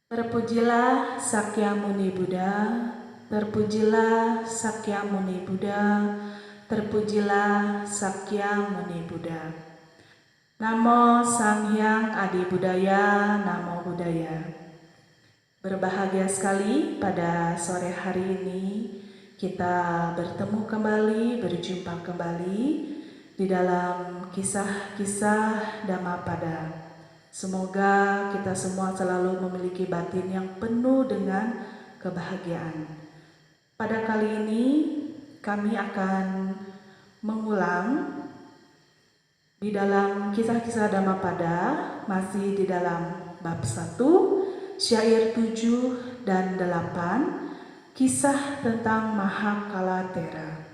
Terpujilah Sakyamuni Buddha, terpujilah Sakyamuni Buddha, terpujilah Sakyamuni Buddha. Namo Sang Hyang Adi Budaya, Namo Buddhaya. Berbahagia sekali pada sore hari ini kita bertemu kembali, berjumpa kembali di dalam kisah-kisah Dhammapada. Semoga kita semua selalu memiliki batin yang penuh dengan kebahagiaan. Pada kali ini kami akan mengulang di dalam kisah-kisah Dhammapada, masih di dalam bab 1, syair 7 dan 8, kisah tentang Mahakalatera.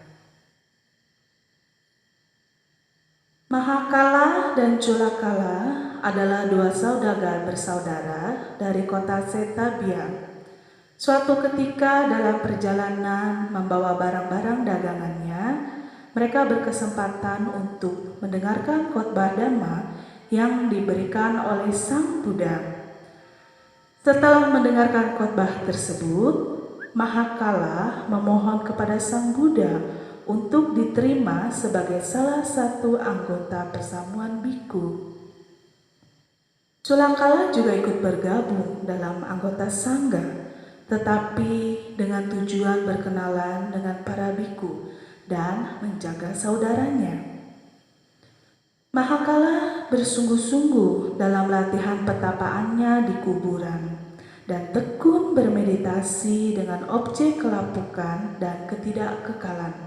Mahakala dan Culakala adalah dua saudagar bersaudara dari kota Setabia. Suatu ketika dalam perjalanan membawa barang-barang dagangannya, mereka berkesempatan untuk mendengarkan khotbah Dhamma yang diberikan oleh Sang Buddha. Setelah mendengarkan khotbah tersebut, Mahakala memohon kepada Sang Buddha untuk diterima sebagai salah satu anggota persamuan biku. Culakala juga ikut bergabung dalam anggota sangga, tetapi dengan tujuan berkenalan dengan para biku dan menjaga saudaranya. Mahakala bersungguh-sungguh dalam latihan petapaannya di kuburan dan tekun bermeditasi dengan objek kelapukan dan ketidakkekalan.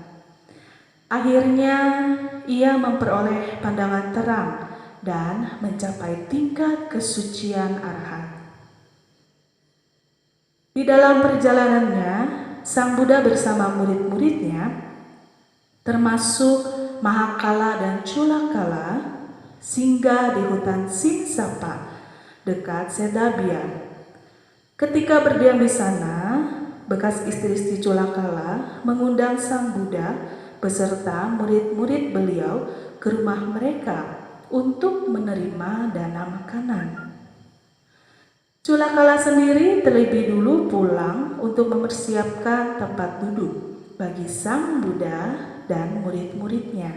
Akhirnya ia memperoleh pandangan terang dan mencapai tingkat kesucian arhat. Di dalam perjalanannya, Sang Buddha bersama murid-muridnya, termasuk Mahakala dan Culakala, singgah di hutan Sinsapa dekat Setabia. Ketika berdiam di sana, bekas istri-istri Culakala mengundang Sang Buddha beserta murid-murid beliau ke rumah mereka untuk menerima dana makanan. Culakala sendiri terlebih dulu pulang untuk mempersiapkan tempat duduk bagi Sang Buddha dan murid-muridnya.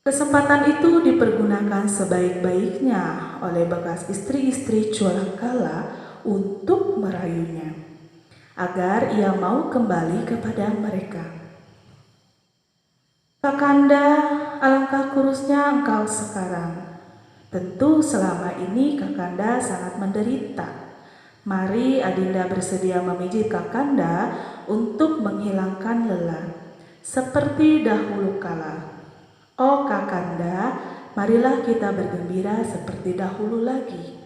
Kesempatan itu dipergunakan sebaik-baiknya oleh bekas istri-istri Culakala untuk merayunya agar ia mau kembali kepada mereka. Kakanda, alangkah kurusnya engkau sekarang. Tentu selama ini Kakanda sangat menderita. Mari Adinda bersedia memijit Kakanda untuk menghilangkan lelah, seperti dahulu kala. Oh Kakanda, marilah kita bergembira seperti dahulu lagi.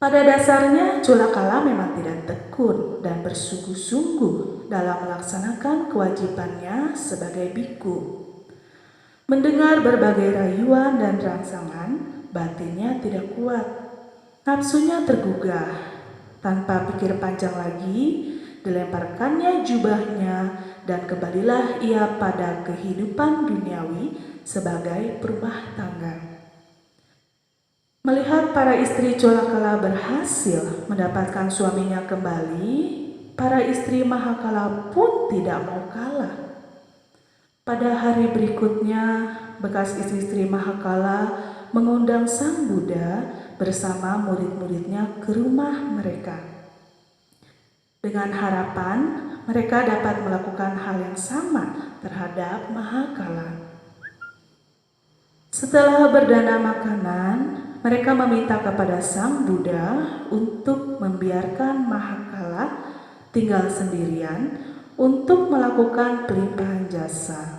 Pada dasarnya, Culakala memang tidak tekun dan bersungguh-sungguh dalam melaksanakan kewajibannya sebagai biku. Mendengar berbagai rayuan dan rangsangan, batinnya tidak kuat. Nafsunya tergugah. Tanpa pikir panjang lagi, dilemparkannya jubahnya dan kembalilah ia pada kehidupan duniawi sebagai perumah tangga. Melihat para istri Culakala berhasil mendapatkan suaminya kembali, para istri Mahakala pun tidak mau kalah. Pada hari berikutnya, bekas istri Mahakala mengundang Sang Buddha bersama murid-muridnya ke rumah mereka. Dengan harapan mereka dapat melakukan hal yang sama terhadap Mahakala. Setelah berdana makanan, mereka meminta kepada Sang Buddha untuk membiarkan Mahakala tinggal sendirian untuk melakukan pelimpahan jasa.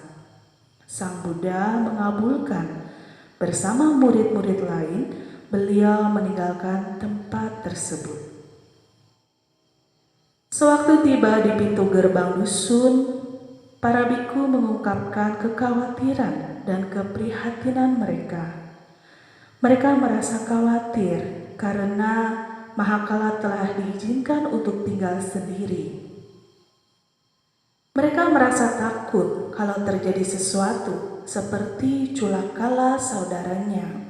Sang Buddha mengabulkan. Bersama murid-murid lain, beliau meninggalkan tempat tersebut. Sewaktu tiba di pintu gerbang dusun, para biku mengungkapkan kekhawatiran dan keprihatinan mereka. Mereka merasa khawatir karena Mahakala telah diizinkan untuk tinggal sendiri. Mereka merasa takut kalau terjadi sesuatu seperti Culakala saudaranya.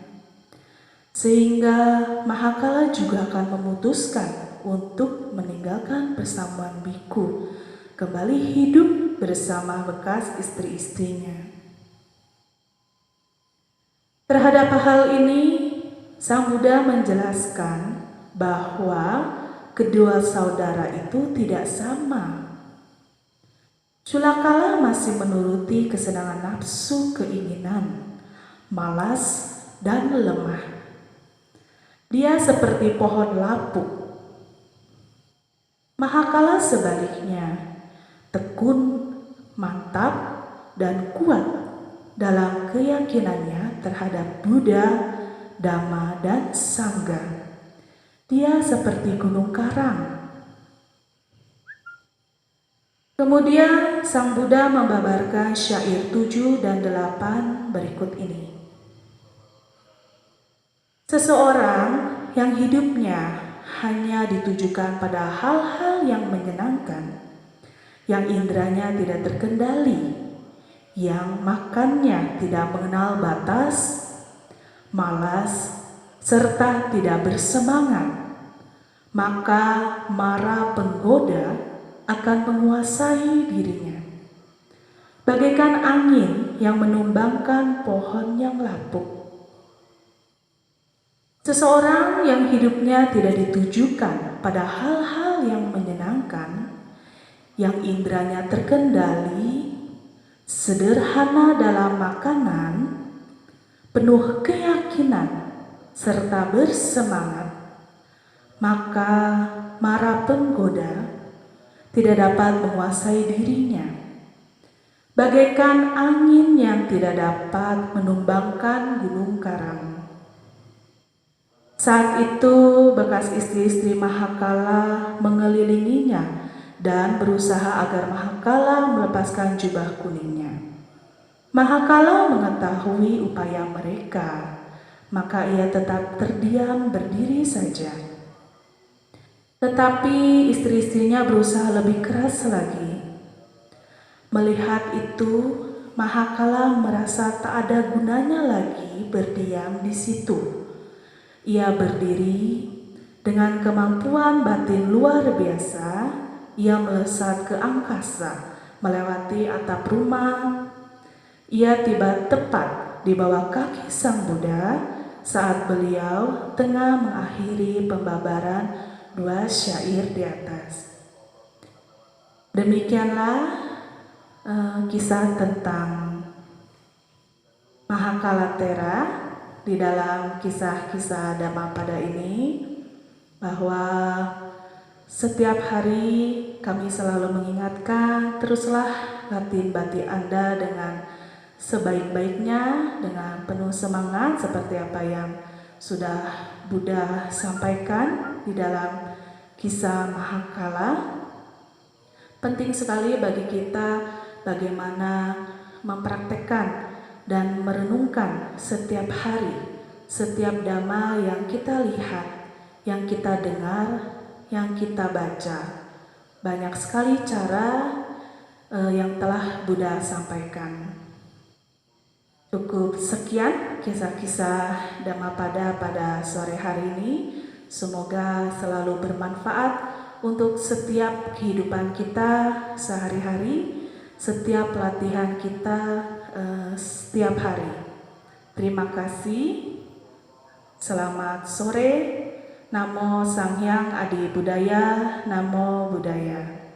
sehingga Mahakala juga akan memutuskan untuk meninggalkan persamuan biku, kembali hidup bersama bekas istri-istrinya. Terhadap hal ini, Sang Buddha menjelaskan bahwa kedua saudara itu tidak sama. Culakala masih menuruti kesenangan nafsu, keinginan, malas, dan lemah. Dia seperti pohon lapuk. Mahakala sebaliknya, tekun, mantap, dan kuat dalam keyakinannya terhadap Buddha, Dhamma, dan Sangha. Dia seperti gunung karang. Kemudian Sang Buddha membabarkan syair 7 dan 8 berikut ini. Seseorang yang hidupnya hanya ditujukan pada hal-hal yang menyenangkan, yang indranya tidak terkendali, yang makannya tidak mengenal batas, malas, serta tidak bersemangat, maka mara penggoda akan menguasai dirinya. Bagaikan angin yang menumbangkan pohon yang lapuk. Seseorang yang hidupnya tidak ditujukan pada hal-hal yang menyenangkan, yang indranya terkendali, sederhana dalam makanan, penuh keyakinan, serta bersemangat, maka mara penggoda tidak dapat menguasai dirinya. Bagaikan angin yang tidak dapat menumbangkan gunung karang. Saat itu bekas istri-istri Mahakala mengelilinginya dan berusaha agar Mahakala melepaskan jubah kuningnya. Mahakala mengetahui upaya mereka, maka ia tetap terdiam berdiri saja. Tetapi istri-istrinya berusaha lebih keras lagi. Melihat itu, Mahakala merasa tak ada gunanya lagi berdiam di situ. Ia berdiri dengan kemampuan batin luar biasa. Ia melesat ke angkasa, melewati atap rumah. Ia tiba tepat di bawah kaki Sang Buddha saat beliau tengah mengakhiri pembabaran 2 syair di atas. Demikianlah kisah tentang Mahakalathera di dalam kisah-kisah Dhammapada ini, bahwa setiap hari kami selalu mengingatkan, teruslah latih batin Anda dengan sebaik-baiknya, dengan penuh semangat seperti apa yang sudah Buddha sampaikan di dalam kisah Mahakala. Penting sekali bagi kita bagaimana mempraktekkan dan merenungkan setiap hari, setiap dhamma yang kita lihat, yang kita dengar, yang kita baca. Banyak sekali cara yang telah Buddha sampaikan. Cukup sekian kisah-kisah Dhammapada pada sore hari ini. Semoga selalu bermanfaat untuk setiap kehidupan kita sehari-hari, setiap latihan kita setiap hari. Terima kasih. Selamat sore. Namo Sang Hyang Adi Buddhaya. Namo Buddhaya.